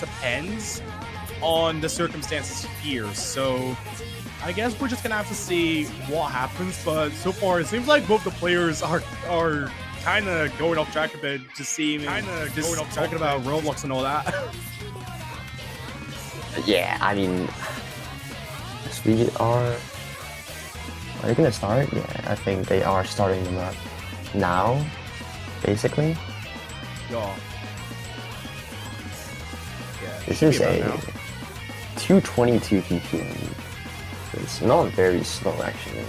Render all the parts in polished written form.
depends on the circumstances here. So I guess we're just gonna have to see what happens. But so far, it seems like both the players are kind of going off track a bit. Just talking about Roblox and all that. Yeah, I mean, we are they gonna start? Yeah, I think they are starting them up now, basically. Yeah. This is a 222 BPM. It's not very slow, actually,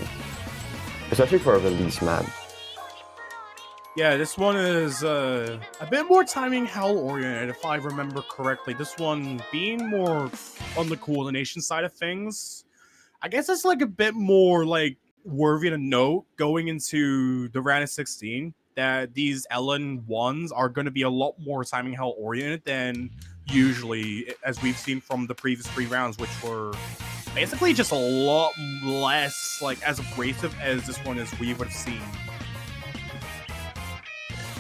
especially for a release map. Yeah, this one is a bit more timing hell oriented, if I remember correctly. This one being more on the coordination side of things. I guess it's like a bit more like worthy to note going into the round of 16 that these LN1s are going to be a lot more timing hell oriented than usually, as we've seen from the previous 3 rounds, which were basically just a lot less like as abrasive as this one as we would have seen.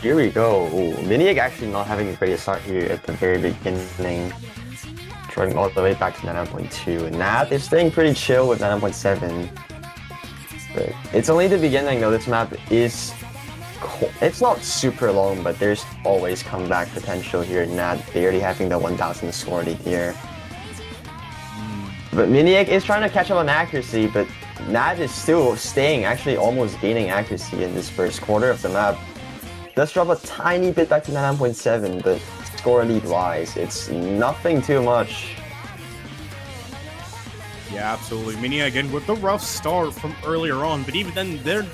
Here we go. Miniac actually not having a great start here at the very beginning. Trying all the way back to 9.2. And Naaaad is staying pretty chill with 9.7. But it's only the beginning though. This map is... It's not super long, but there's always comeback potential here. Naaaad barely having the 1000 score lead here. But Miniac is trying to catch up on accuracy, but Naaaad is still staying, actually almost gaining accuracy in this first quarter of the map. Does drop a tiny bit back to 9.7, but score lead wise, it's nothing too much. Yeah, absolutely. Miniac again with the rough start from earlier on, but even then, they're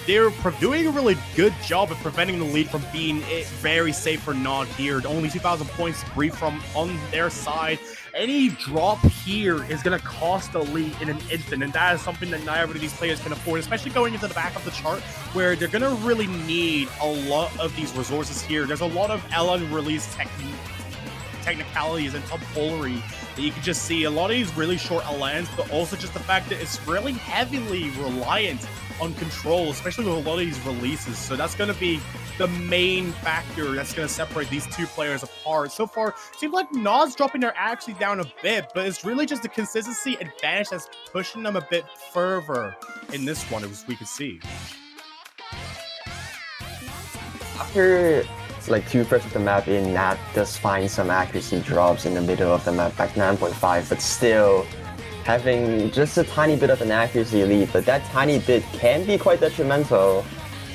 doing a really good job of preventing the lead from being very safe for Naaaad here. Only 2,000 points brief from on their side. Any drop here is going to cost the lead in an instant, and that is something that not every of these players can afford, especially going into the back of the chart, where they're going to really need a lot of these resources here. There's a lot of LN release technicalities and tomfoolery that you can just see. A lot of these really short LNs, but also just the fact that it's really heavily reliant on control, especially with a lot of these releases. So that's going to be the main factor that's going to separate these two players apart. So far, it seems like Naaad's dropping their accuracy down a bit, but it's really just the consistency advantage that's pushing them a bit further in this one, as we can see. After like 2/3 of the map in, Naaaad does find some accuracy drops in the middle of the map, back 9.5, but still having just a tiny bit of an accuracy lead. But that tiny bit can be quite detrimental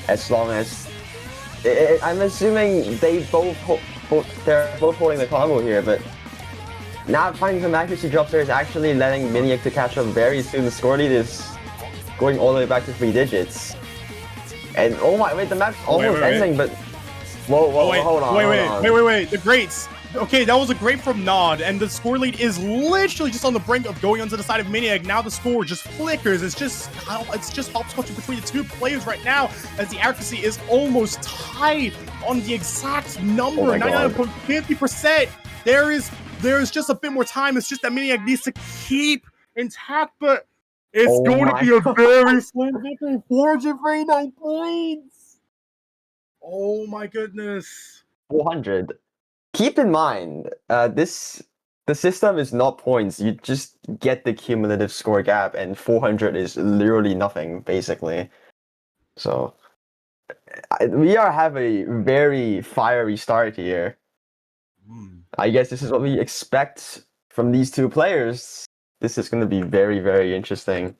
as long as I'm assuming they're both holding the combo here, but not finding some accuracy drops there is actually letting Miniac to catch up very soon. The score lead is going all the way back to 3 digits. And oh my, wait, the map's almost ending, but whoa, hold on. Wait, the greats. Okay, that was a great from Naaaad, and the score lead is literally just on the brink of going onto the side of Miniac. Now the score just flickers. It's just hopscotching between the two players right now, as the accuracy is almost tied on the exact number, 99.50%. There is just a bit more time. It's just that Miniac needs to keep intact, but it's going to be a very slim victory. 439 points. Oh my goodness. 400. Keep in mind, the system is not points. You just get the cumulative score gap, and 400 is literally nothing, basically. So, we have a very fiery start here. I guess this is what we expect from these two players. This is going to be very, very interesting.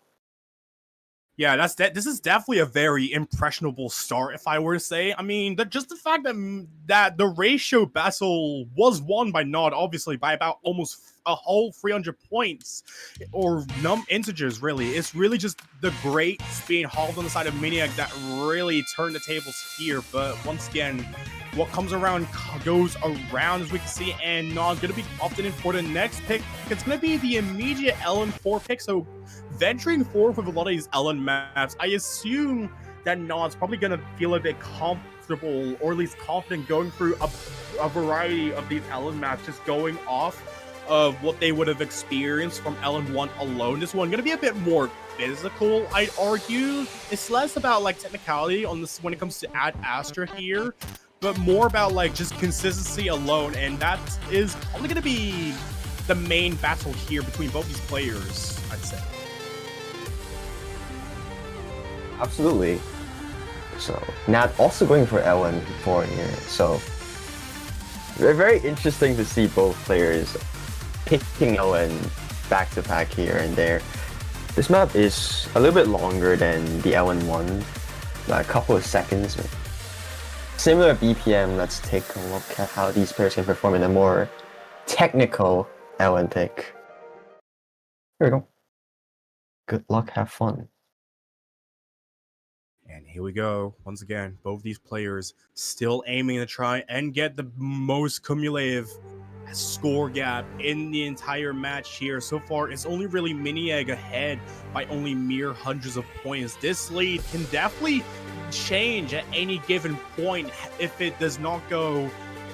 Yeah, this is definitely a very impressionable start, if I were to say. I mean, just the fact that the ratio battle was won by Naaaad, obviously, by about almost a whole 300 points, or integers, really. It's really just the greats being hauled on the side of Miniac that really turned the tables here. But once again, what comes around goes around, as we can see, and Naaaad's going to be opting in for the next pick. It's going to be the immediate LN4 pick, so venturing forward with a lot of these LN maps, I assume that Naaaad's probably going to feel a bit comfortable, or at least confident, going through a variety of these LN maps, just going off of what they would have experienced from LN1 alone. This one going to be a bit more physical, I'd argue. It's less about like technicality on this when it comes to Ad Astra here. but more about like just consistency alone, and that is only going to be the main battle here between both these players, I'd say. Absolutely. So Naaaad also going for L1 here. So very interesting to see both players picking L1 back to back here and there. This map is a little bit longer than the L1 one, a couple of seconds. Similar BPM. Let's take a look at how these players can perform in a more technical L1 pick. Here we go. Good luck, have fun. And here we go. Once again, both these players still aiming to try and get the most cumulative score gap in the entire match here. So far, it's only really Naaaad ahead by only mere hundreds of points. This lead can definitely change at any given point if it does not go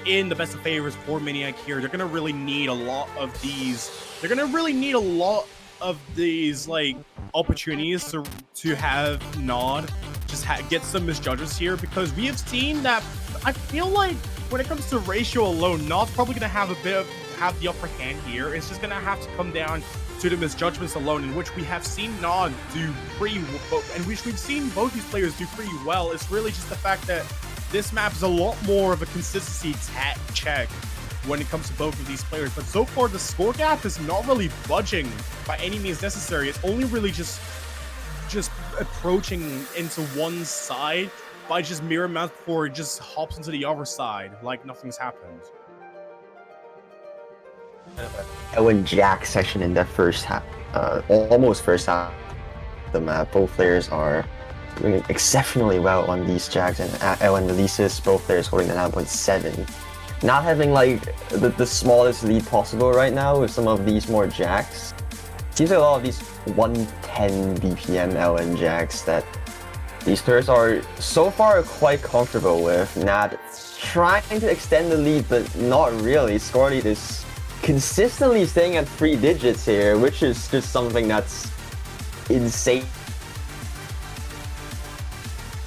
in the best of favors for Naaaad here. They're going to really need a lot of these. They're going to really need a lot of these like opportunities to have Naaaad just get some misjudgments here, because we have seen that I feel like when it comes to ratio alone, Naad's probably going to have the upper hand here. It's just going to have to come down to the misjudgments alone, in which we have seen Naaaad do and which we've seen both these players do pretty well. It's really just the fact that this map is a lot more of a consistency check when it comes to both of these players. But so far, the score gap is not really budging by any means necessary. It's only really just approaching into one side by just mere amount before it just hops into the other side like nothing's happened. L1 Jack session in the first half, almost first half of the map. Both players are doing exceptionally well on these Jacks, and L1 releases, both players holding the 9.7. Not having like the smallest lead possible right now with some of these more Jacks. Seems like a lot of these 110 BPM L1 Jacks that these players are so far quite comfortable with. Naaaad trying to extend the lead, but not really. Score lead is consistently staying at 3 digits here, which is just something that's insane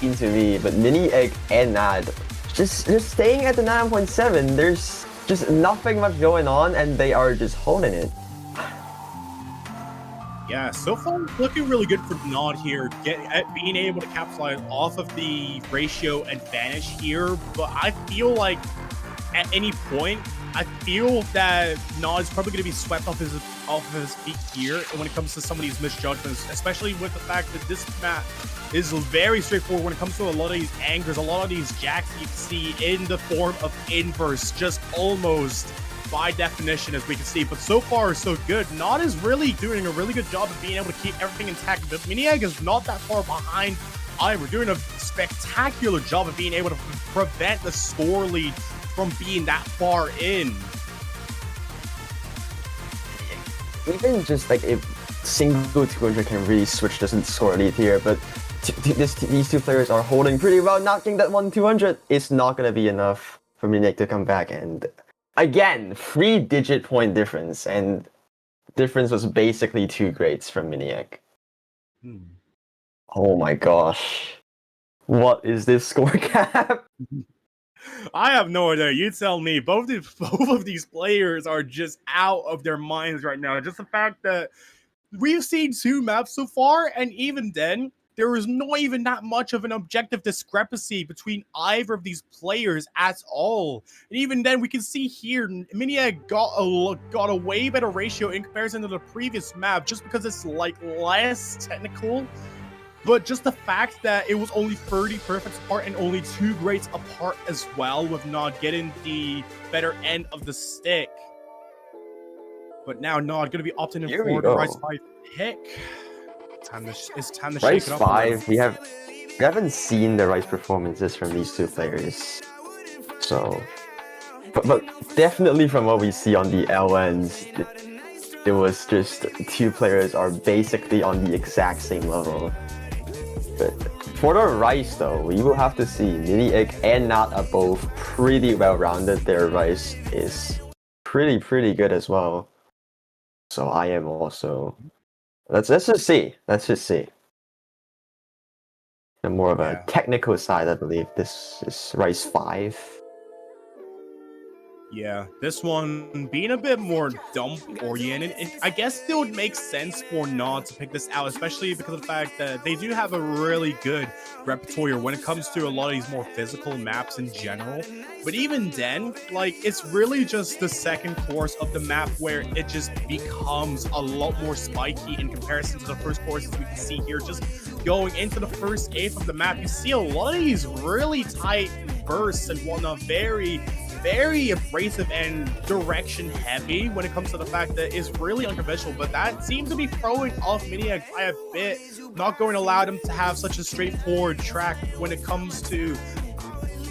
to me. But Naaaad and Naaaad just staying at the 9.7. There's just nothing much going on, and they are just holding it. Yeah, so far looking really good for Naaaad here, being able to capitalize off of the ratio advantage here. But I feel like at any point, I feel that Naaaad is probably going to be swept off his feet here when it comes to some of these misjudgments, especially with the fact that this map is very straightforward when it comes to a lot of these angers, a lot of these Jacks you can see in the form of inverse, just almost by definition, as we can see. But so far, so good. Naaaad is really doing a really good job of being able to keep everything intact. But Naaaad is not that far behind either, doing a spectacular job of being able to prevent the score lead from being that far in. Even just like if single 200 can really switch the score lead here, but these two players are holding pretty well. Knocking that 1-200 is not going to be enough for Naaaad to come back. And again, 3-digit point difference, and difference was basically 2 grades from Naaaad. Oh my gosh. What is this score gap? I have no idea. You tell me. Both of these players are just out of their minds right now. Just the fact that we've seen 2 maps so far, and even then, there is not even that much of an objective discrepancy between either of these players at all. And even then, we can see here, Naaaad got a way better ratio in comparison to the previous map, just because it's like less technical. But just the fact that it was only 30 perfects apart and only 2 grades apart as well, with Naaaad getting the better end of the stick. But now Naaaad going to be opting in for the Rise 5 pick. It's time to shake it up. Rise 5, we haven't seen the Rise performances from these 2 players. So, but definitely from what we see on the L1s, it was just 2 players are basically on the exact same level. But for the Rise though, we will have to see. Naaaad and Naaaad are both pretty well-rounded. Their Rise is pretty good as well. So I am also. Let's just see. Let's just see. The more of a Yeah. technical side, I believe. This is Rise 5. Yeah, this one being a bit more dump oriented, I guess it would make sense for Naaaad to pick this out, especially because of the fact that they do have a really good repertoire when it comes to a lot of these more physical maps in general. But even then, like, it's really just the second course of the map where it just becomes a lot more spiky in comparison to the first courses we can see here. Just going into the first eighth of the map, you see a lot of these really tight bursts and whatnot, very abrasive and direction heavy when it comes to the fact that it's really unconventional, but that seems to be throwing off Naaaad by a bit, not going to allow them to have such a straightforward track when it comes to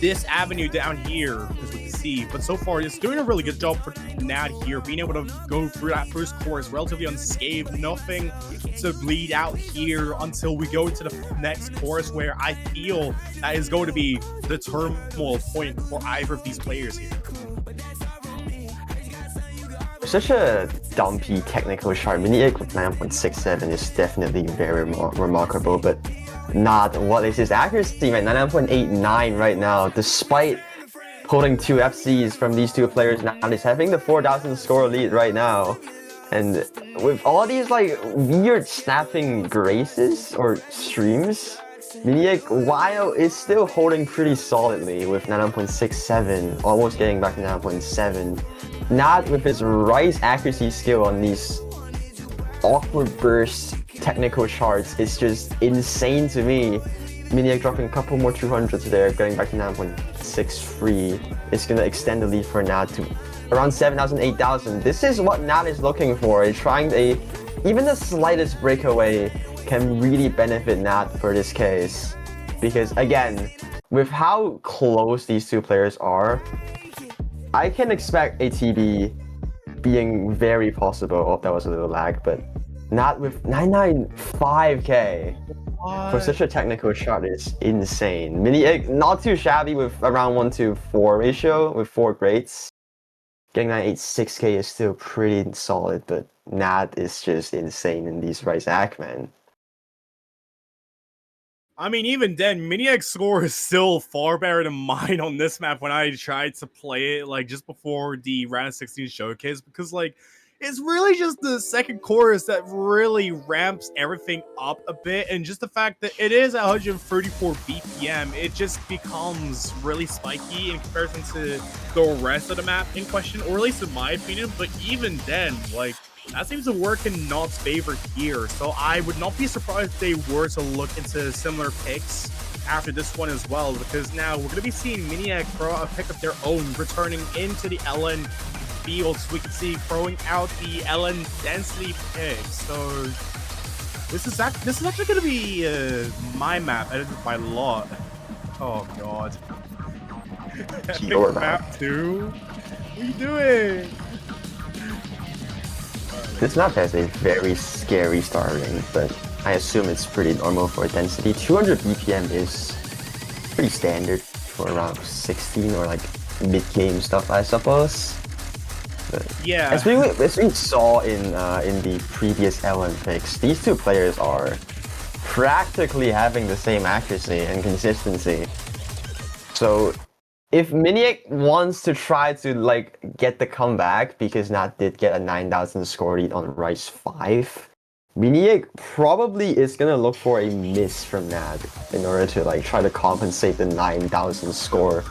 this avenue down here, as we can see. But so far, it's doing a really good job for Naaaad here, being able to go through that first course relatively unscathed, nothing to bleed out here until we go to the next course, where I feel that is going to be the turmoil point for either of these players here. Such a dumpy technical chart. Naaaad with 9.67 is definitely very remarkable, but not what is his accuracy, man. 9.89 right now, despite holding 2 FCs from these two players. Now he's having the 4,000 score lead right now. And with all these like weird snapping graces or streams, Naaaad, while is still holding pretty solidly with 9.67, almost getting back to 9.7. Not with his Rise accuracy skill on these awkward burst technical charts, it's just insane to me. Naaaad dropping a couple more 200s there, getting back to 9.63. It's gonna extend the lead for Naaaad to around 7,000, 8,000. This is what Naaaad is looking for. Even the slightest breakaway can really benefit Naaaad for this case. Because again, with how close these two players are, I can expect a TB being very possible. Oh, that was a little lag, but not with 995k. For such a technical shot is insane. Naaaad not too shabby with around 1-to-4 ratio with 4 grades. Getting 986k is still pretty solid, but Naaaad is just insane in these Rise Act, man. I mean, even then, Naaaad's score is still far better than mine on this map when I tried to play it, like, just before the round of 16 showcase, because, like, it's really just the second chorus that really ramps everything up a bit, and just the fact that it is at 134 BPM, it just becomes really spiky in comparison to the rest of the map in question, or at least in my opinion. But even then, like, that seems to work in Naad's favor here, so I would not be surprised if they were to look into similar picks after this one as well, because now we're going to be seeing Naaaad throw a pick of their own, returning into the LN fields. We can see throwing out the LN density picks. So this is actually going to be my map edited by Lot. Oh god. Your map 2? What are you doing? This map has a very scary starting, but I assume it's pretty normal for density. 200 BPM is pretty standard for around 16 or like mid-game stuff, I suppose. But yeah. As we saw in the previous LN picks, these two players are practically having the same accuracy and consistency. So if Naaaad wants to try to like get the comeback, because Naaaad did get a 9,000 score lead on Rise 5, Naaaad probably is gonna look for a miss from Naaaad in order to like try to compensate the 9,000 score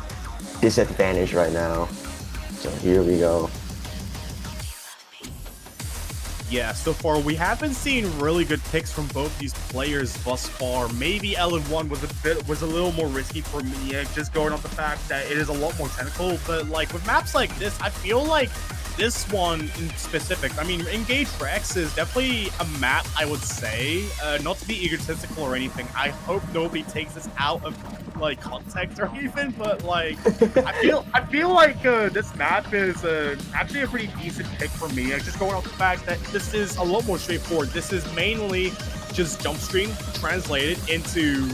disadvantage right now. So here we go. Yeah, so far we haven't seen really good picks from both these players thus far. Maybe LN1 was a little more risky for Naaaad, just going off the fact that it is a lot more technical. But like with maps like this, I feel like this one in specific, I mean, Engage for X is definitely a map, I would say, not to be egotistical or anything. I hope nobody takes this out of like context or anything, but like I feel like this map is actually a pretty decent pick for me. Just going off the fact that this is a lot more straightforward. This is mainly just jump stream translated into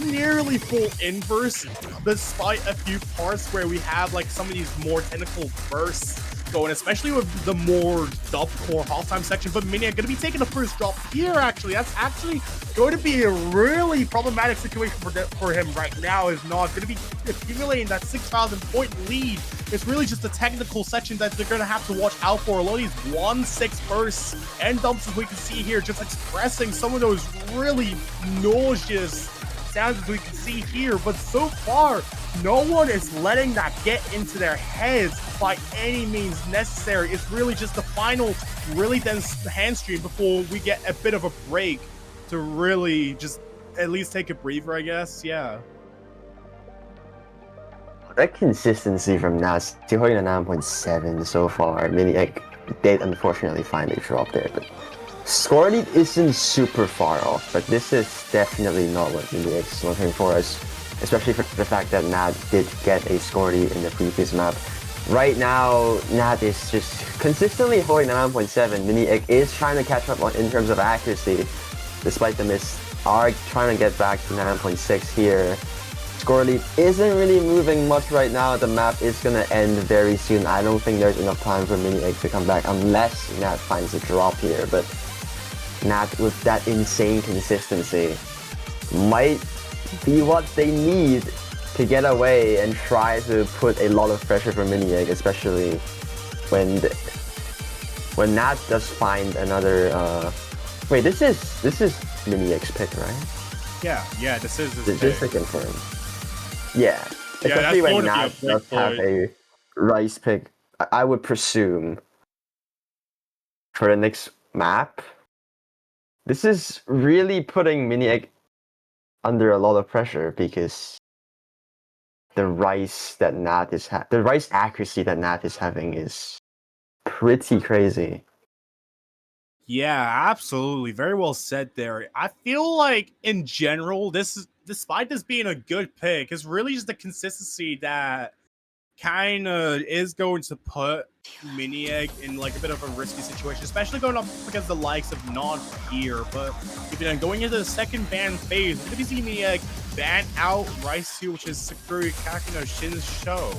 nearly full inverse, despite a few parts where we have like some of these more technical bursts going, especially with the more dub-core halftime section. But Miniac going to be taking the first drop here, actually. That's actually going to be a really problematic situation for him right now. Is not going to be accumulating that 6,000-point lead. It's really just a technical section that they're going to have to watch out for. A lot of these 1-6 bursts and dumps, as we can see here, just expressing some of those really nauseous sounds as we can see here. But so far, no one is letting that get into their heads by any means necessary. It's really just the final really dense hand stream before we get a bit of a break to really just at least take a breather, I guess. Yeah. That consistency from Naaaad, still holding a 9.7 so far. Miniac did unfortunately find a drop there, but score lead isn't super far off, but this is definitely not what Miniac's looking for us, especially for the fact that Naaaad did get a score lead in the previous map. Right now, Naaaad is just consistently holding the 9.7. Miniac is trying to catch up in terms of accuracy, despite the miss. Are trying to get back to 9.6 here. Score lead isn't really moving much right now. The map is going to end very soon. I don't think there's enough time for Miniac to come back unless Naaaad finds a drop here. But Naaaad with that insane consistency might be what they need to get away and try to put a lot of pressure for Miniac, especially when Naaaad does find another. Wait, this is Miniac's pick, right? Yeah, this is his Just pick. to confirm. Yeah, especially when Naaaad does have a Rice pick, I would presume for the next map, this is really putting Miniac under a lot of pressure because the Rice accuracy that Naaaad is having is pretty crazy. Yeah, absolutely. Very well said there. I feel like in general, despite this being a good pick, it's really just the consistency that kind of is going to put Miniac in like a bit of a risky situation, especially going up against the likes of Naaaad here. But if you're going into the second ban phase, we're going to see Miniac ban out Rice 2, which is Sakura Kakino Shin's show.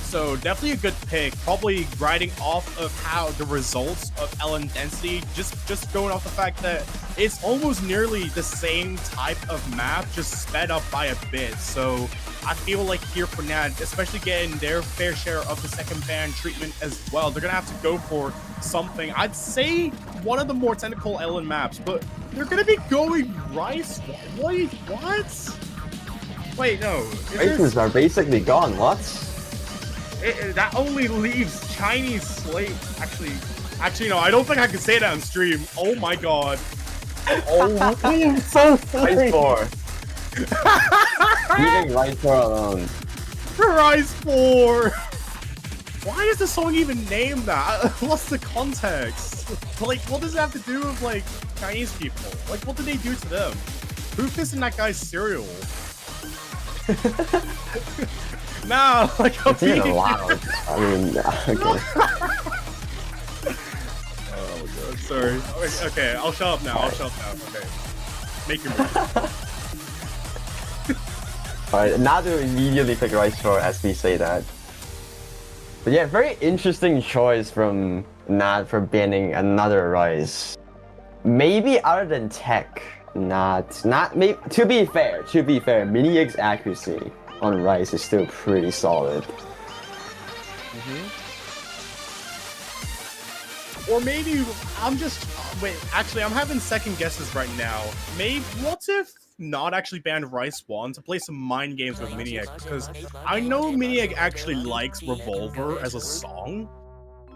So definitely a good pick, probably riding off of how the results of LN Density, just going off the fact that it's almost nearly the same type of map, just sped up by a bit. So I feel like here for Naaaad, especially getting their fair share of the second ban treatment as well, they're going to have to go for something. I'd say one of the more technical LN maps, but they're going to be going Rice. Wait, what? Wait, no. Rices are basically gone, what? That only leaves Chinese slate. Actually, no. I don't think I can say that on stream. Oh my god. Oh, I'm so sorry. Rice 4. Leaving Rice 4 alone. Rise 4. Why is the song even named that? What's the context? Like, what does it have to do with like Chinese people? Like, what did they do to them? Who pissed in that guy's cereal? No, like it's even allowed. I mean, okay. Oh god, sorry. Okay, I'll shut up now. Okay, make your move. Alright, now to immediately pick Rice 4 as we say that. But yeah, very interesting choice from Naaaad for banning another Rice. Maybe other than tech, not maybe. To be fair, Miniac's accuracy on Rice is still pretty solid. Or maybe I'm just actually I'm having second guesses right now. Maybe what if not actually banned Rice 1 to play some mind games with Miniac, because I know Miniac actually likes Revolver as a song.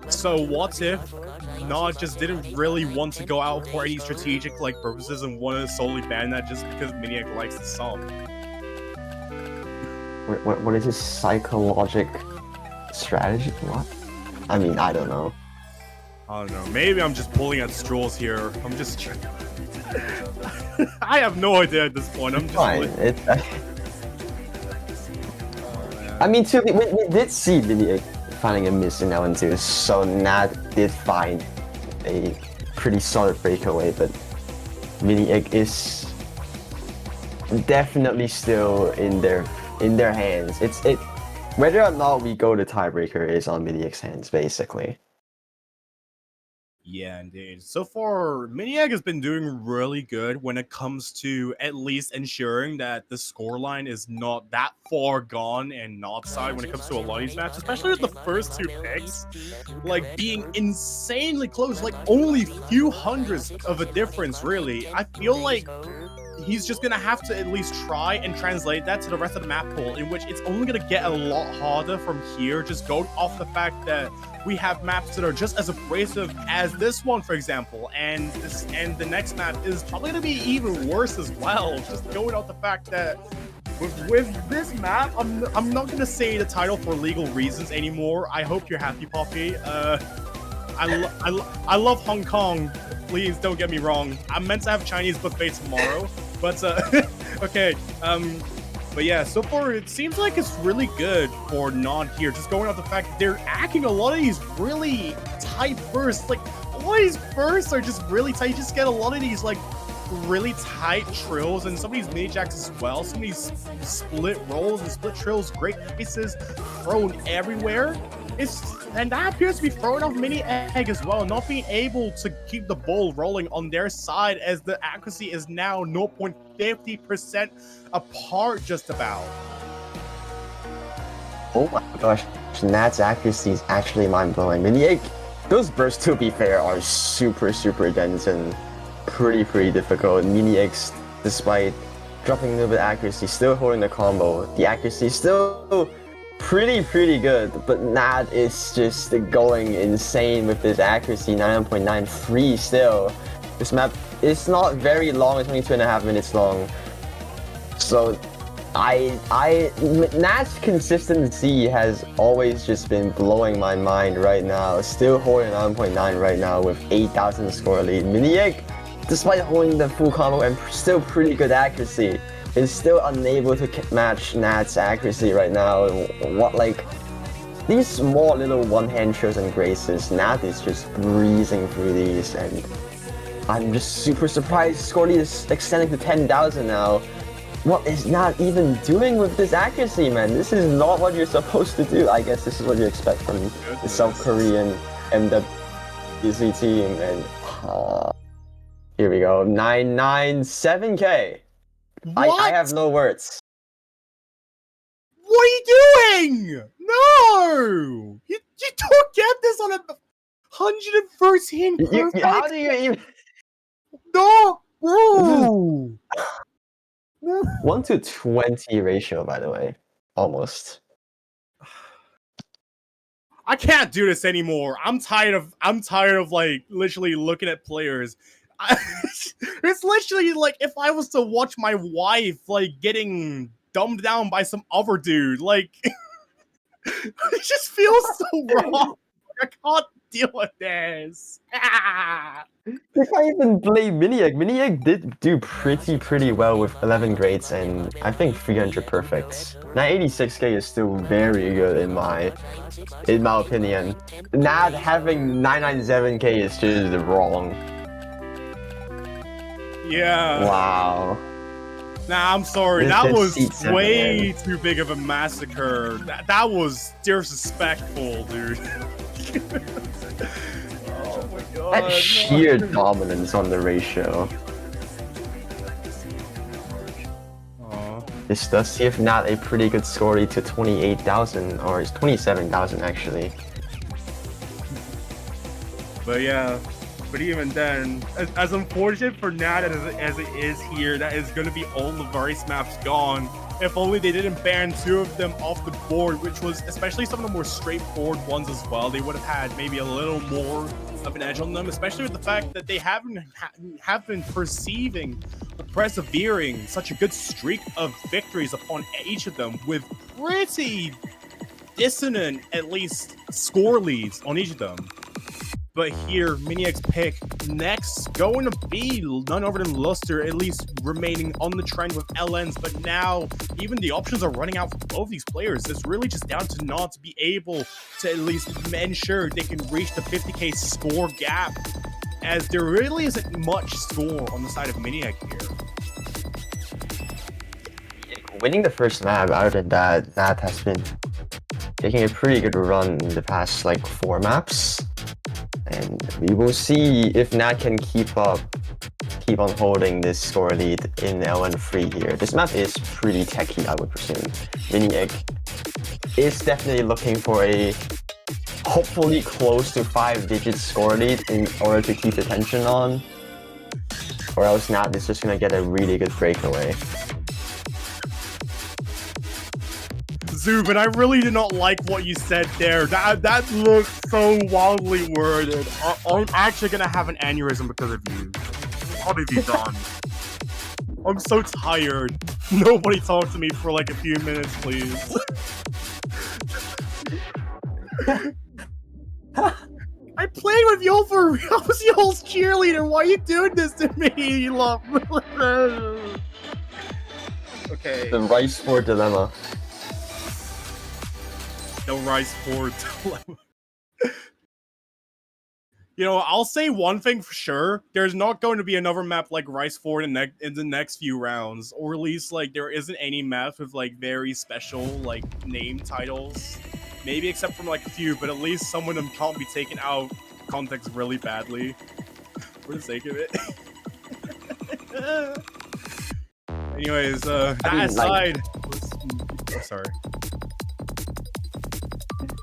So what if not just didn't really want to go out for any strategic like purposes and wanted to solely ban that just because Miniac likes the song? What is this psychologic strategy? What? I mean, I don't know. I don't know. Maybe I'm just pulling at straws here. I'm just trying. I have no idea at this point. I'm just fine. I mean, we did see Miniac finding a miss in LN2, so Naaaad did find a pretty solid breakaway, but Miniac is definitely still in their hands. Whether or not we go to tiebreaker is on Minia's hands, basically. Yeah, indeed. So far, Miniag has been doing really good when it comes to at least ensuring that the scoreline is not that far gone and not side when it comes to a lot of these maps, especially with the first two picks, like being insanely close, like only few hundreds of a difference, really. I feel like he's just gonna have to at least try and translate that to the rest of the map pool, in which it's only gonna get a lot harder from here, just going off the fact that we have maps that are just as abrasive as this one, for example, and the next map is probably gonna be even worse as well. Just going off the fact that with this map, I'm not gonna say the title for legal reasons anymore. I hope you're happy, Poppy. I love Hong Kong. Please don't get me wrong. I'm meant to have Chinese buffet tomorrow, but okay. But yeah, so far it seems like it's really good for Naaaad here. Just going off the fact that they're acting a lot of these really tight bursts. Like a lot of these bursts are just really tight. You just get a lot of these like really tight trills, and some of these mini jacks as well. Some of these split rolls and split trills, great pieces thrown everywhere. And that appears to be throwing off Mini Egg as well, not being able to keep the ball rolling on their side, as the accuracy is now 0.50% apart just about. Oh my gosh, Naad's accuracy is actually mind-blowing. Mini Egg, those bursts, to be fair, are super dense and pretty difficult. Mini Eggs, despite dropping a little bit of accuracy, still holding the combo. The accuracy is still pretty good, but Naad is just going insane with this accuracy, 99.93 still. This map is not very long, it's only 2.5 minutes long. So Naad's consistency has always just been blowing my mind right now. Still holding 9.9 right now with 8,000 score lead. Minieg, despite holding the full combo and still pretty good accuracy, is still unable to match Naad's accuracy right now. What, like, these small little one-hand trills and graces, Naad is just breezing through these, and I'm just super surprised score lead is extending to 10,000 now. What is Naad even doing with this accuracy, man? This is not what you're supposed to do. I guess this is what you expect from the South Korean MWC team, and here we go, 997k. I have no words. What are you doing? No! You don't get this on a 113 perfect. How do you even? No! Whoa! 1:20 ratio, by the way, almost. I can't do this anymore. I'm tired of like literally looking at players. It's literally like if I was to watch my wife like getting dumbed down by some other dude. Like it just feels so wrong. I can't deal with this. You can't even blame Minieg. Minieg did do pretty well with 11 grades and I think 300 perfects. 986k is still very good in my opinion. Not having 997k is just wrong. Yeah. Wow. Nah, I'm sorry. That was way too big of a massacre. That was disrespectful, dude. Oh my god. That sheer dominance on the ratio. This does give not a pretty good score lead to 28,000, or it's 27,000 actually. But yeah. But even then, as unfortunate for Naad as it is here, that is going to be all the various maps gone. If only they didn't ban 2 of them off the board, which was especially some of the more straightforward ones as well. They would have had maybe a little more of an edge on them, especially with the fact that they have been persevering such a good streak of victories upon each of them with pretty dissonant, at least, score leads on each of them. But here, Minieg's pick next going to be none other than Luster, at least remaining on the trend with LNs. But now, even the options are running out for both these players. It's really just down to Naaaad to be able to at least ensure they can reach the 50k score gap, as there really isn't much score on the side of Minieg here. Winning the first map, other than that, that has been taking a pretty good run in the past like 4 maps. And we will see if Naaaad can keep on holding this score lead in LN3 here. This map is pretty techy, I would presume. Miniegg is definitely looking for a hopefully close to 5-digit score lead in order to keep the tension on. Or else Naaaad is just gonna get a really good breakaway. Zubin, I really did not like what you said there. That looks so wildly worded. I'm actually gonna have an aneurysm because of you. What have you done? I'm so tired. Nobody talk to me for like a few minutes, please. I played with y'all for real. I was y'all's cheerleader. Why are you doing this to me? You love. Okay. The rice for dilemma. No rice for dilemma. You know, I'll say one thing for sure. There's not going to be another map like Rice Ford in the next few rounds. Or at least, like, there isn't any map with, like, very special, like, name titles. Maybe except from, like, a few, but at least some of them can't be taken out of context really badly. For the sake of it. Anyways, that aside... Oh, sorry.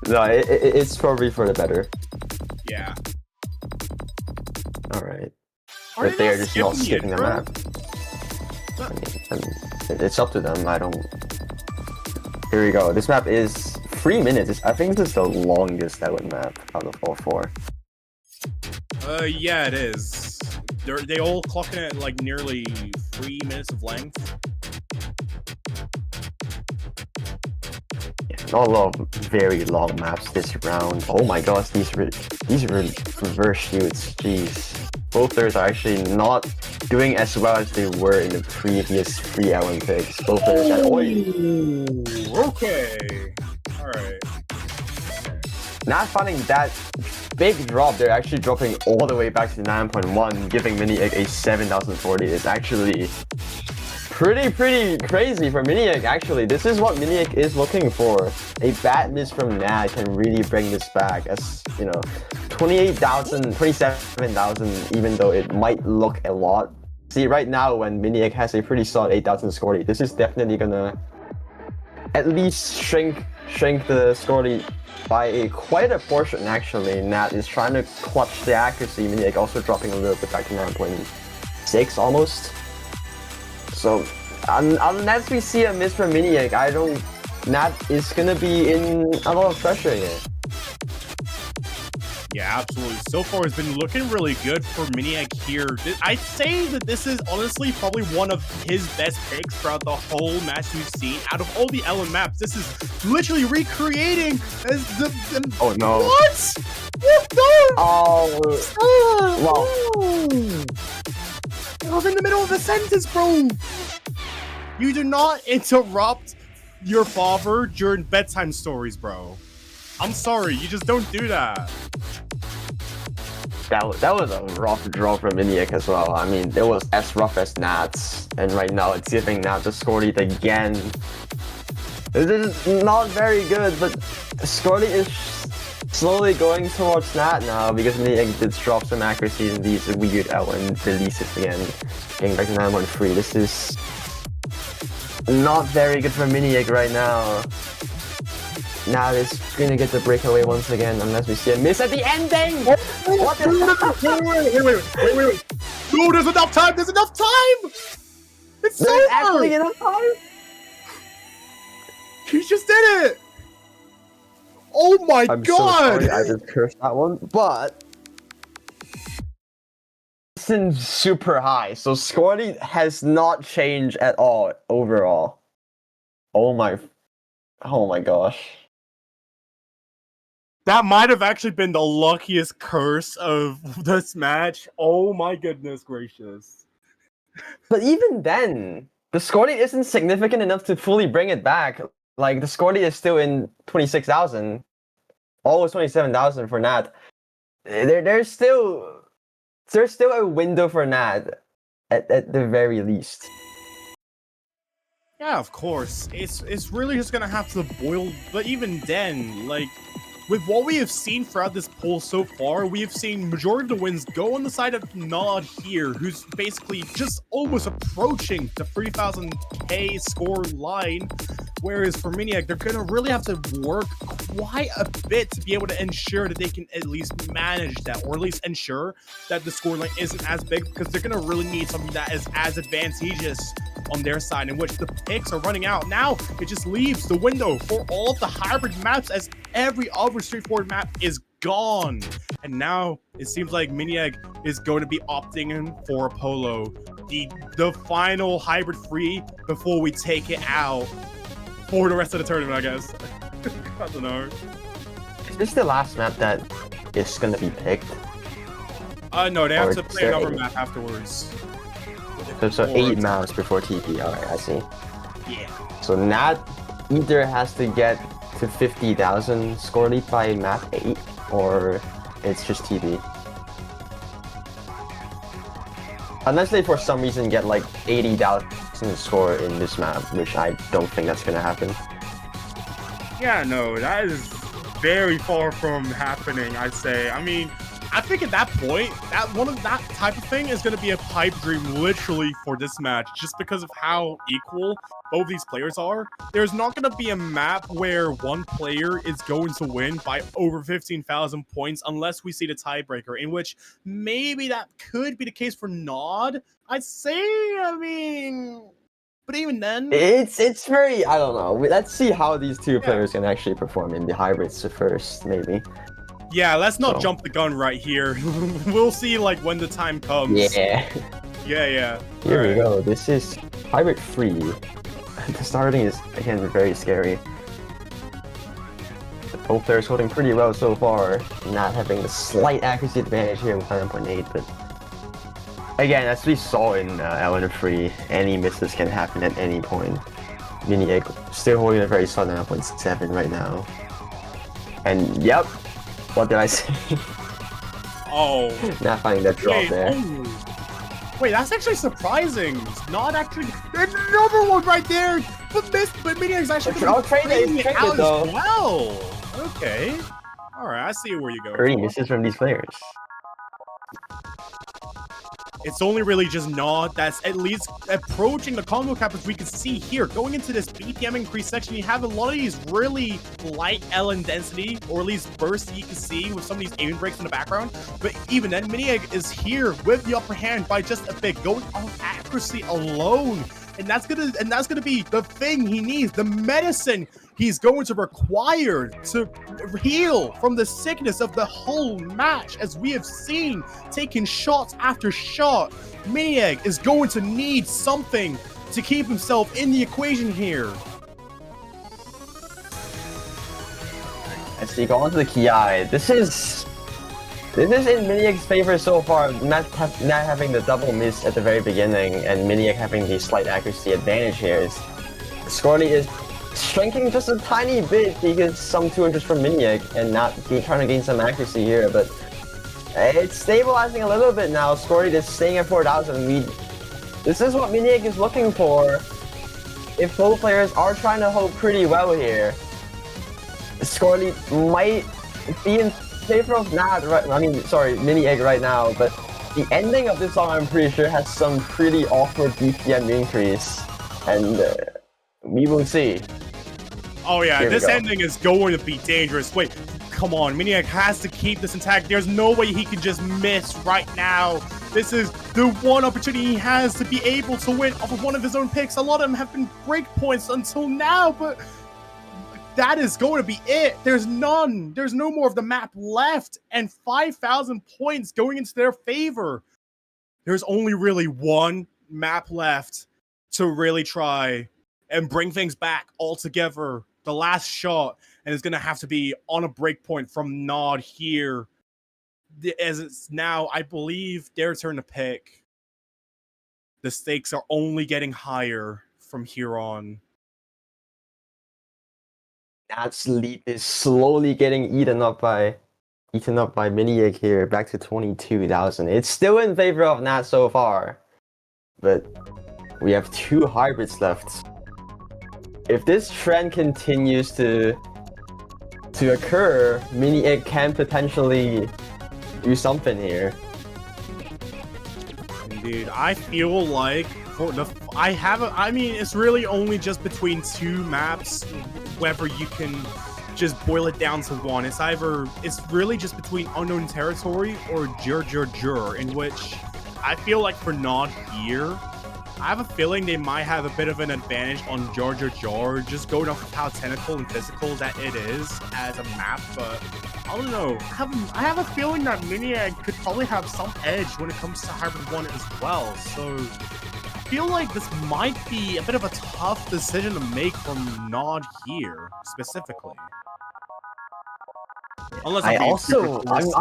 No, it's probably for the better. Yeah. Alright. But they're just not skipping the map. I mean, it's up to them, I don't... Here we go. This map is 3 minutes. I think this is the longest Ellen map out of all 4. Yeah, it is. They all clocking at like nearly 3 minutes of length. Yeah, not a lot of very long maps this round. Oh my gosh, these reverse shoots, jeez. Both players are actually not doing as well as they were in the previous 3 Olympics. Both players are... Okay. Alright. Not finding that big drop, they're actually dropping all the way back to 9.1, giving Miniegg a 7,040 is actually pretty crazy for Miniegg, actually. This is what Miniegg is looking for. A bad miss from Naaaad can really bring this back as, you know, 28,000, 27,000, even though it might look a lot. See, right now when Miniegg has a pretty solid 8,000 score lead, this is definitely gonna at least shrink the score lead by quite a portion, actually. Naaaad is trying to clutch the accuracy, Miniegg also dropping a little bit back to 9.6 almost. So, unless we see a miss from Miniegg, Naaaad is gonna be in a lot of pressure here. Yeah, absolutely. So far, it's been looking really good for Miniegg here. I'd say that this is honestly probably one of his best picks throughout the whole match we've seen. Out of all the Ellen maps, this is literally recreating as the oh no. What? What? No! Oh. Wow. I was in the middle of a sentence, bro. You do not interrupt your father during bedtime stories, bro. I'm sorry, you just don't do that. That was a rough draw from Miniegg as well. I mean, it was as rough as Naaaad's, and right now it's giving Naaaad the score lead again. This is not very good, but score lead is slowly going towards Naaaad now because Miniegg did drop some accuracy in these weird Ellen releases again. Getting back to 9.3. This is not very good for Miniegg right now. Naaaad is gonna get the breakaway once again, unless we see a miss at the ending! What the Wait. No, there's enough time! There's enough time! It's There's actually enough time? He just did it! Oh my I'm god! so sorry I just cursed that one, but... It's super high, so score lead has not changed at all overall. Oh my gosh. That might have actually been the luckiest curse of this match. Oh my goodness gracious. But even then, the score lead isn't significant enough to fully bring it back. Like, the score lead is still in 26,000. Almost 27,000 for Naaaad. There's still a window for Naaaad, at the very least. Yeah, of course. It's really just gonna have to boil. But even then, like, with what we have seen throughout this poll so far, we have seen majority of the wins go on the side of Naaaad here, who's basically just almost approaching the 3,000k score line. Whereas for Maniac, they're gonna really have to work quite a bit to be able to ensure that they can at least manage that, or at least ensure that the scoreline isn't as big, because they're gonna really need something that is as advantageous on their side, in which the picks are running out. Now it just leaves the window for all of the hybrid maps, as every other straightforward map is gone. And now it seems like Maniac is going to be opting in for Apollo, the final hybrid free before we take it out for the rest of the tournament, I guess. I don't know. Is this the last map that is gonna be picked? No, they have to play another map afterwards. So 8 maps before TP. Alright, I see. Yeah. So Naaaad either has to get to 50,000 score lead by map 8, or it's just TP. Unless they for some reason get like 80,000 score in this map, which I don't think that's gonna happen. Yeah, no, that is very far from happening, I'd say. I mean, I think at that point, that type of thing is going to be a pipe dream literally for this match, just because of how equal both these players are. There's not going to be a map where one player is going to win by over 15,000 points unless we see the tiebreaker, in which maybe that could be the case for Naaaad. I'd say, I mean, but even then, it's very, I don't know. Let's see how these two players can actually perform in the hybrids first, maybe. Yeah, let's not jump the gun right here. We'll see, like, when the time comes. Yeah. Yeah. Here we go. This is hybrid 3. The starting is, again, very scary. Both players holding pretty well so far, not having the slight accuracy advantage here with 9.8, but again, as we saw in Element 3, any misses can happen at any point. Maniac still holding a very solid 9.7 right now. And yep, what did I say? Oh. Not finding that drop there. Oh. Wait, that's actually surprising. It's not actually. There's another one right there. But Maniac's actually going to trade it out as well. Okay. Alright, I see where you go. Early misses from these players. It's only really just Naaaad that's at least approaching the combo cap, as we can see here. Going into this BPM increase section, you have a lot of these really light LN density, or at least bursts you can see with some of these aiming breaks in the background. But even then, Maniac is here with the upper hand by just a bit, going on accuracy alone. And that's gonna be the thing he needs, the medicine he's going to require to heal from the sickness of the whole match. As we have seen, taking shots after shot, Maniac is going to need something to keep himself in the equation here. As we go on to the Ki, this is in Maniac's favor so far, not having the double miss at the very beginning, and Maniac having the slight accuracy advantage here. Scorely is shrinking just a tiny bit. He gets some 200s from Maniac and not trying to gain some accuracy here, but it's stabilizing a little bit now. Scorely is staying at 4,000. This is what Maniac is looking for. If both players are trying to hold pretty well here, Scorely might be in favor of Naaaad, Maniac right now, but the ending of this song, I'm pretty sure, has some pretty awkward BPM increase, and we will see. Oh yeah, this ending is going to be dangerous. Wait, come on, Maniac has to keep this intact. There's no way he can just miss right now. This is the one opportunity he has to be able to win off of one of his own picks. A lot of them have been breakpoints until now, but that is going to be it. There's no more of the map left, and 5,000 points going into their favor. There's only really one map left to really try and bring things back altogether. The last shot, and it's going to have to be on a breakpoint from Naaaad here. As it's now, I believe, their turn to pick. The stakes are only getting higher from here on. Naaaad's lead is slowly getting eaten up by Maniac here, back to 22,000. It's still in favor of Naaaad so far, but we have 2 hybrids left. if this trend continues to occur, Mini-Egg can potentially do something here. Indeed, I feel like for the I mean, it's really only just between two maps, whether you can just boil it down to one. It's really just between Unknown Territory or Jur, in which I feel like for Naaaad here, I have a feeling they might have a bit of an advantage on Jar, just going off of how technical and physical that it is as a map, but I don't know. I have a feeling that Mini-Egg could probably have some edge when it comes to Hybrid 1 as well, so I feel like this might be a bit of a tough decision to make from Naaaad here, specifically. Unless I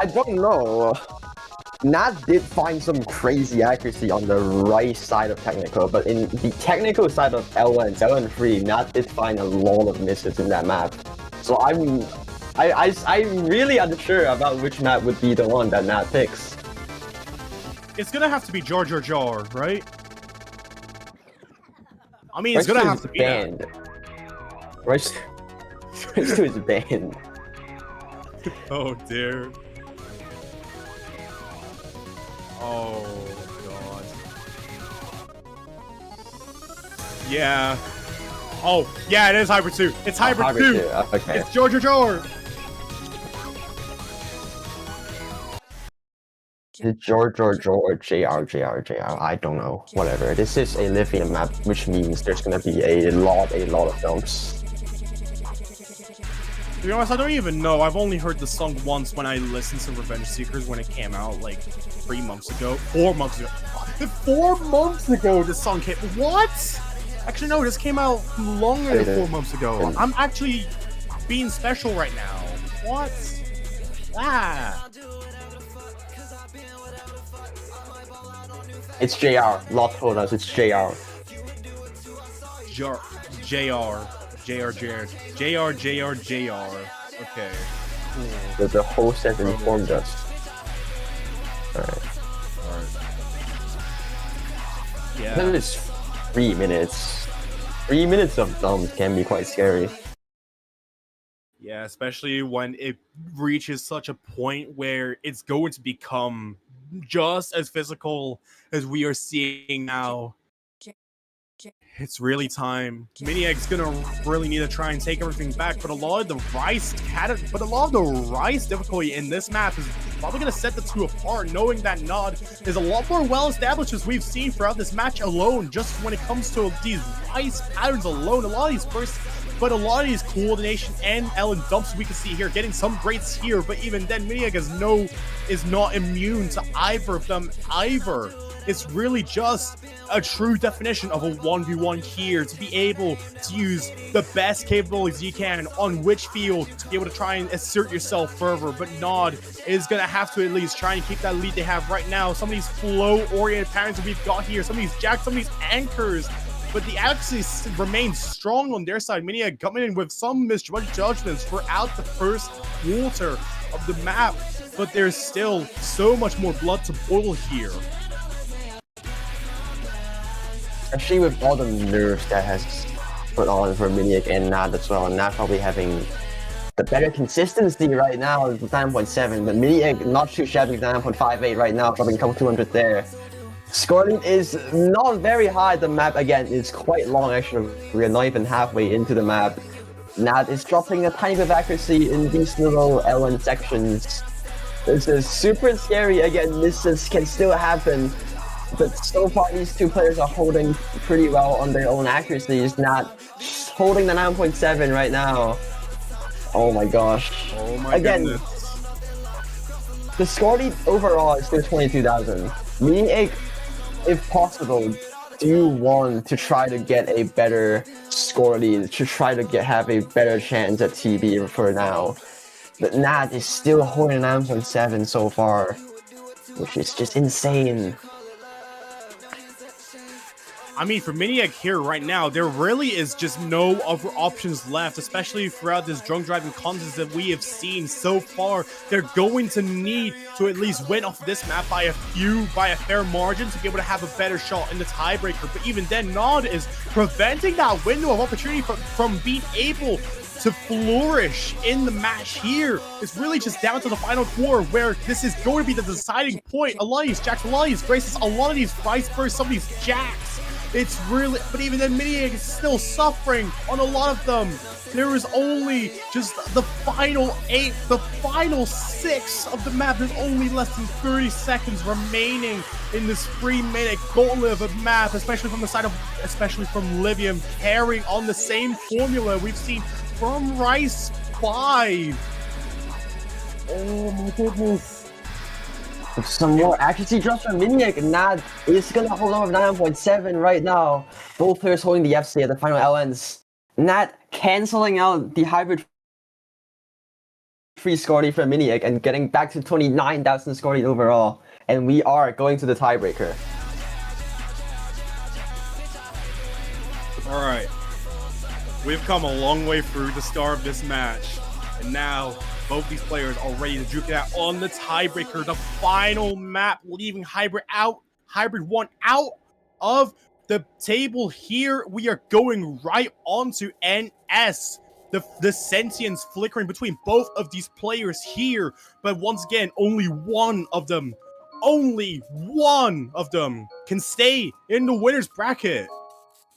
don't know. Naaaad did find some crazy accuracy on the right side of technical, but in the technical side of L1 and L3, Naaaad did find a lot of misses in that map. So I'm really unsure about which map would be the one that Naaaad picks. It's gonna have to be Jar, right? I mean, it's gonna have to be banned. Right 2 is banned. Oh dear. Oh god. Yeah. Oh, yeah, it is Hybrid 2. It's Hybrid 2. Okay. It's Jar. Jar. JR. I don't know. Whatever. This is a lithium map, which means there's gonna be a lot of dumps. To be honest, I don't even know. I've only heard the song once when I listened to Revenge Seekers when it came out, like 3 months ago. 4 months ago. 4 months ago this song came. What? Actually, no, this came out longer than 4 months ago. I'm actually being special right now. What? Ah. It's JR. Lot told us it's JR. JR. Okay. Cool. The host has informed us. Alright. Yeah. That is 3 minutes. 3 minutes of dumps can be quite scary. Yeah, especially when it reaches such a point where it's going to become just as physical as we are seeing now. It's really time. Mini-Egg's gonna really need to try and take everything back, but a lot of the rise difficulty in this map is probably gonna set the two apart, knowing that Naaaad is a lot more well established as we've seen throughout this match alone. Just when it comes to these rise patterns alone, a lot of these bursts, but a lot of these coordination and Ellen dumps we can see here, getting some greats here, but even then, Mini-Egg is not immune to either of them either. It's really just a true definition of a 1v1 here, to be able to use the best capabilities you can on which field to be able to try and assert yourself further. But Naaaad is going to have to at least try and keep that lead they have right now. Some of these flow-oriented patterns that we've got here, some of these jacks, some of these anchors, but the axis remains strong on their side. Mini-Egg coming in with some misjudgments throughout the first quarter of the map, but there's still so much more blood to boil here. Especially with all the nerfs that has put on for Mini-Egg and Naaaad as well, and Naaaad probably having the better consistency right now is 9.7, but Mini-Egg not too shabby, 9.58 right now, probably couple 200 there. Scoring is not very high. The map again is quite long actually. We are not even halfway into the map. Naaaad is dropping a tiny bit of accuracy in these little LN sections. This is super scary. Again, misses can still happen. But so far, these two players are holding pretty well on their own accuracies. Not holding the 9.7 right now. Oh my gosh. Oh my goodness. The score lead overall is still 22,000. Mini-Egg, if possible, do want to try to get a better score lead, to try to have a better chance at TB for now. But Naaaad is still holding 9.7 so far, which is just insane. I mean, for Miniac here right now, there really is just no other options left, especially throughout this drunk driving contest that we have seen so far. They're going to need to at least win off this map by a fair margin to be able to have a better shot in the tiebreaker. But even then, Naaaad is preventing that window of opportunity from being able to flourish in the match here. It's really just down to the final quarter where this is going to be the deciding point. A lot of these jacks, a lot of these braces, a lot of these vice bursts, some of these jacks. It's really, but even then, Miniac is still suffering on a lot of them. There is only just the final 8, the final 6 of the map. There's only less than 30 seconds remaining in this 3-minute gauntlet of a map, especially from the side of, especially from Livium, carrying on the same formula we've seen from Rice 5. Oh my goodness. Some more accuracy drops from Miniac. Naaaad is gonna hold on with 9.7 right now. Both players holding the FC at the final LNs. Naaaad canceling out the hybrid free score lead from Miniac and getting back to 29,000 score lead overall. And we are going to the tiebreaker. Alright. We've come a long way through the start of this match. And now both these players are ready to duke it out on the tiebreaker, the final map, leaving Hybrid 1 out of the table here. We are going right on to NS. The sentience flickering between both of these players here. But once again, only one of them can stay in the winner's bracket.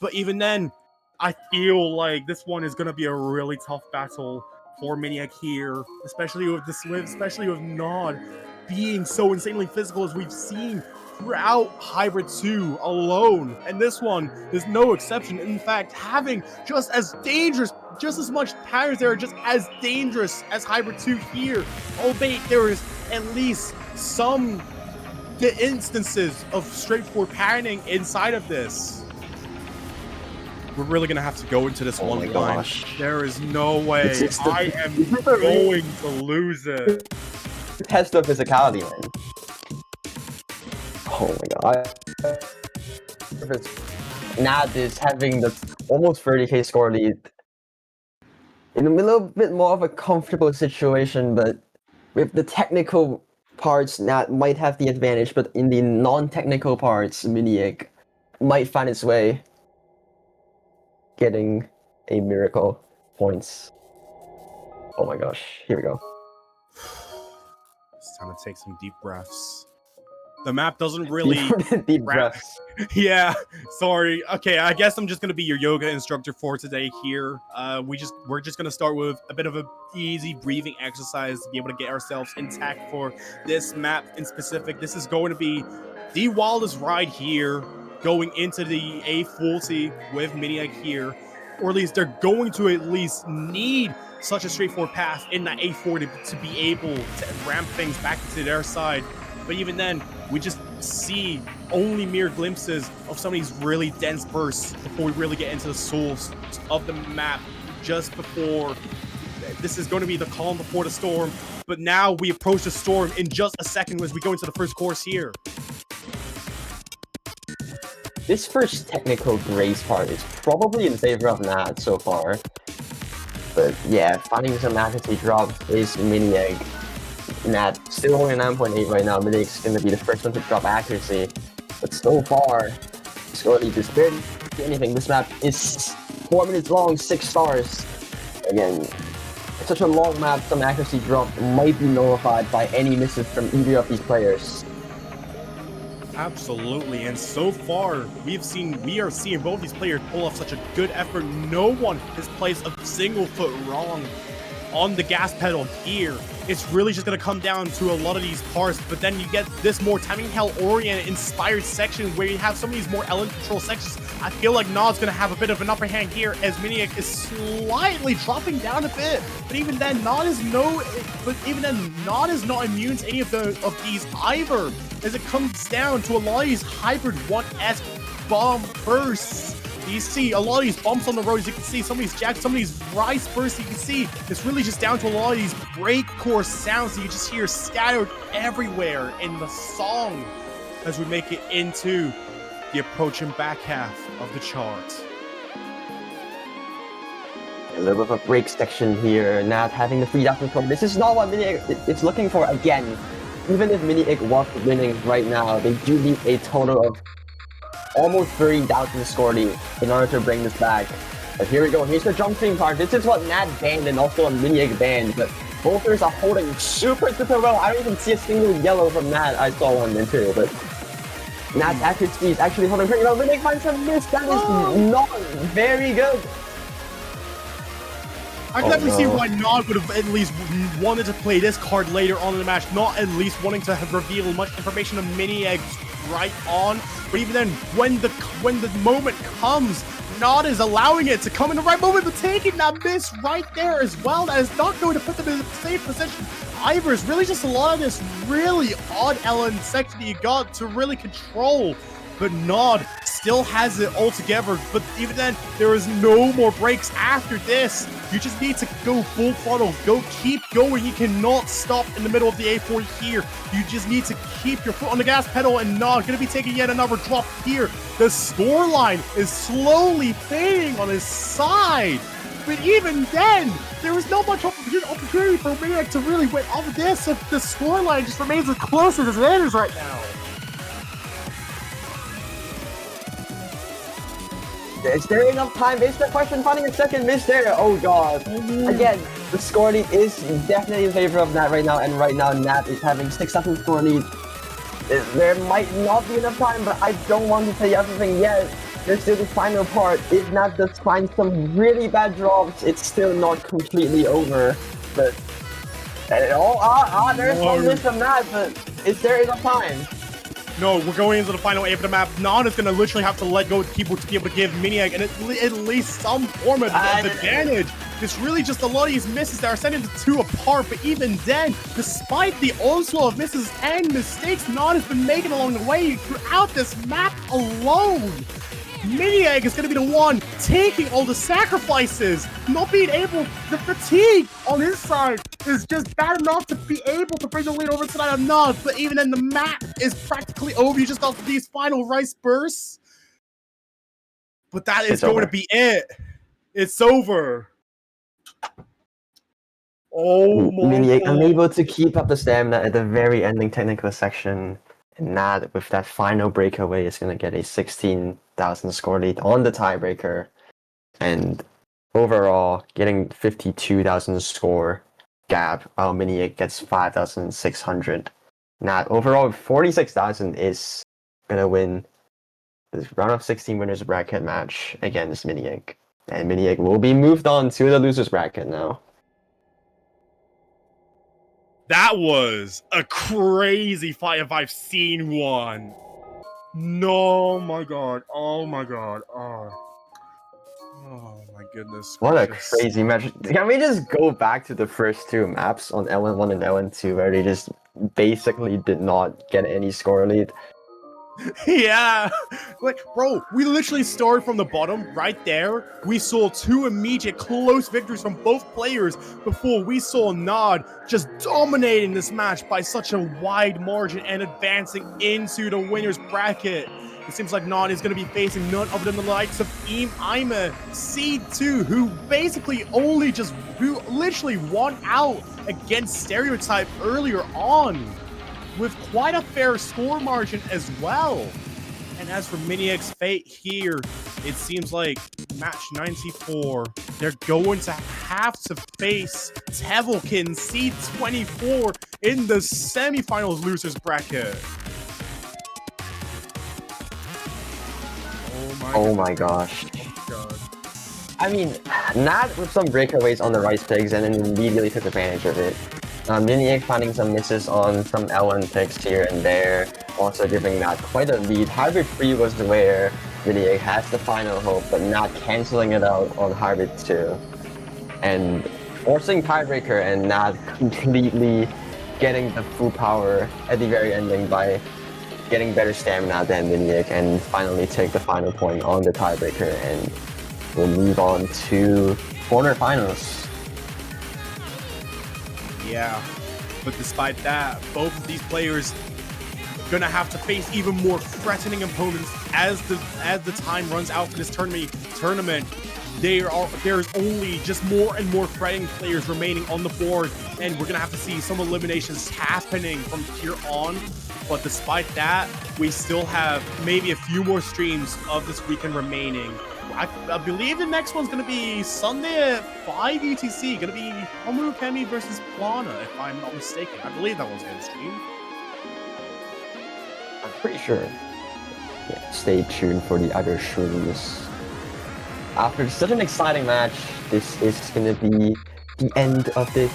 But even then, I feel like this one is going to be a really tough battle for Miniac here, especially with Naaaad being so insanely physical as we've seen throughout Hybrid 2 alone. And this one is no exception. In fact, having just as much patterns that are just as dangerous as Hybrid 2 here, albeit there is at least some instances of straightforward patterning inside of this. We're really going to have to go into this one blind. There is no way I am going to lose it. Test of physicality, man. Oh my god. Naaaad is having the almost 30k score lead. In a little bit more of a comfortable situation, but with the technical parts, Naaaad might have the advantage, but in the non-technical parts, Miniac might find its way getting a miracle points. Oh my gosh, here we go. It's time to take some deep breaths. The map doesn't really deep breaths. Yeah, sorry. Okay, I guess I'm just gonna be your yoga instructor for today here. We're just gonna start with a bit of a easy breathing exercise to be able to get ourselves intact for this map in specific. This is going to be the wildest ride here, going into the A40 with Miniac here, or at least they're going to at least need such a straightforward path in that A40 to be able to ramp things back to their side. But even then, we just see only mere glimpses of some of these really dense bursts before we really get into the source of the map, just before this is going to be the calm before the storm. But now we approach the storm in just a second as we go into the first course here. This first technical grace part is probably in favor of Naaaad so far. But yeah, finding some accuracy drops is Miniac. Naaaad still only 9.8 right now. Miniac's going to be the first one to drop accuracy. But so far, score lead is barely anything. This map is 4 minutes long, 6 stars. Again, it's such a long map, some accuracy drop might be nullified by any misses from either of these players. Absolutely, and so far we are seeing both these players pull off such a good effort. No one has placed a single foot wrong on the gas pedal here. It's really just going to come down to a lot of these parts, but then you get this more timing hell oriented inspired section where you have some of these more element control sections. I feel like Naaad's going to have a bit of an upper hand here as Miniac is slightly dropping down a bit, but even then Naaaad is not immune to any of these either, as it comes down to a lot of these Hybrid 1-esque bomb bursts. You see a lot of these bumps on the roads, you can see some of these jacks, some of these rice bursts, you can see it's really just down to a lot of these breakcore sounds that you just hear scattered everywhere in the song as we make it into the approaching back half of the chart. A little bit of a break section here, not having the 3,000 score. This is not what Mini-Egg is looking for again. Even if Mini-Egg was winning right now, they do need a total of almost 30,000 score lead in order to bring this back. But here we go, here's the jump stream card. This is what Naaaad banned and also a Mini-Egg banned, but both players are holding super well. I don't even see a single yellow from Naaaad. I saw one then too, but Naad's accuracy is actually holding pretty well. Mini-Egg finds a miss. That is not very good. I can definitely see why Naaaad would have at least wanted to play this card later on in the match, not at least wanting to have revealed much information on Mini-Eggs right on. But even then, when the moment comes, Naaaad is allowing it to come in the right moment, but taking that miss right there as well. That is not going to put them in a safe position either. It's really just a lot of this really odd Ellen section that you got to really control. But Naaaad still has it all together. But even then, there is no more breaks after this. You just need to go full throttle. Keep going. You cannot stop in the middle of the A4 here. You just need to keep your foot on the gas pedal, and Naaaad going to be taking yet another drop here. The scoreline is slowly fading on his side. But even then, there is not much opportunity for Mini-Egg to really win off of this if the scoreline just remains as close as it is right now. Is there enough time? Is the question finding a second miss there? Oh god. Again, the score lead is definitely in favor of Naaaad right now, and right now Naaaad is having 6,000 score lead. There might not be enough time, but I don't want to say everything yet. There's still the final part. If Naaaad does find some really bad drops, it's still not completely over. But there's one miss from Naaaad, but is there enough time? No, we're going into the final A of the map. Naaaad is going to literally have to let go of the keyboard to be able to give Mini-Egg at least some form of advantage. It's really just a lot of these misses that are sending the two apart, but even then, despite the onslaught of misses and mistakes Naaaad has been making along the way throughout this map alone, Mini-Egg is going to be the one taking all the sacrifices. Not being able, the fatigue on his side is just bad enough to be able to bring the lead over to that of Naaaad. But even then, the map is practically over. You just got these final rice bursts. But that is going to be it. It's over. Oh my Mini-Egg god. unable to keep up the stamina at the very ending technical section. And Naaaad, with that final breakaway, is going to get a 16,000 score lead on the tiebreaker. And overall, getting 52,000 score gap, while Mini-Egg gets 5,600. Naaaad, overall, 46,000 is going to win this round of 16 winners bracket match against Mini-Egg. And Mini-Egg will be moved on to the losers bracket now. That was a crazy fight if I've seen one. No, my god. Oh my god. Oh my goodness. What a gracious. crazy match. Can we just go back to the first two maps on L1 and L2 where they just basically did not get any score lead? Yeah, like, bro, we literally started from the bottom right there. We saw two immediate close victories from both players before we saw Naaaad just dominating this match by such a wide margin and advancing into the winner's bracket. It seems like Naaaad is going to be facing none other than the likes of Ima C2, who basically who literally won out against Stereotype earlier on, with quite a fair score margin as well. And as for Mini-Egg's fate here, it seems like match 94, they're going to have to face Tevelkin C24 in the semifinals losers bracket. Oh my gosh. God. I mean, Naaaad with some breakaways on the rice pigs and then immediately took advantage of it. Mini-Egg finding some misses on some L1 picks here and there, also giving Naaaad quite a lead. Hybrid 3 was where Mini-Egg has the final hope, but not cancelling it out on Hybrid 2. And forcing tiebreaker and Naaaad completely getting the full power at the very ending by getting better stamina than Mini-Egg and finally take the final point on the tiebreaker, and we'll move on to quarterfinals. Yeah, but despite that, both of these players gonna have to face even more threatening opponents as the time runs out for this tournament. There's only just more and more threatening players remaining on the board, and we're gonna have to see some eliminations happening from here on. But despite that, we still have maybe a few more streams of this weekend remaining. I believe the next one's gonna be Sunday at 5 UTC. Gonna be Homu Kemi versus Plana, if I'm not mistaken. I believe that one's gonna stream. I'm pretty sure. Yeah, stay tuned for the other streams. After such an exciting match, this is gonna be the end of the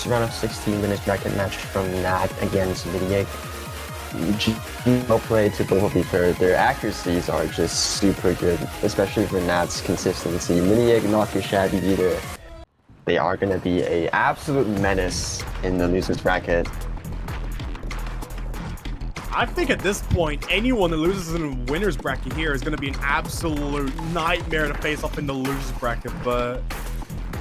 round of 16 minutes bracket match from Naaaad against Naaaad. Well played to both of them. Their accuracies are just super good, especially for Naaad's consistency. Naaaad not too shabby either. They are gonna be an absolute menace in the losers bracket. I think at this point, anyone that loses in the winner's bracket here is going to be an absolute nightmare to face off in the losers bracket. But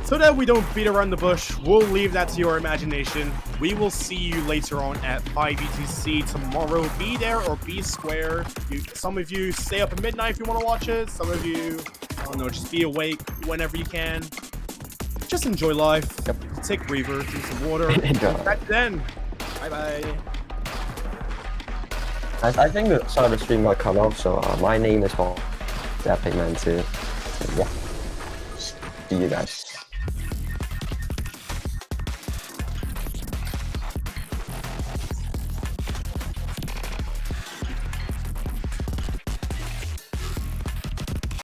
so that we don't beat around the bush, we'll leave that to your imagination. We will see you later on at 5 ETC tomorrow. Be there or be square. Some of you stay up at midnight if you want to watch it. Some of you, I don't know, just be awake whenever you can. Just enjoy life. Yep. Take a breather, drink some water. Back then. Bye-bye. I think the start of the stream got cut off, so my name is Paul. That Pigman too. Yeah. See you guys.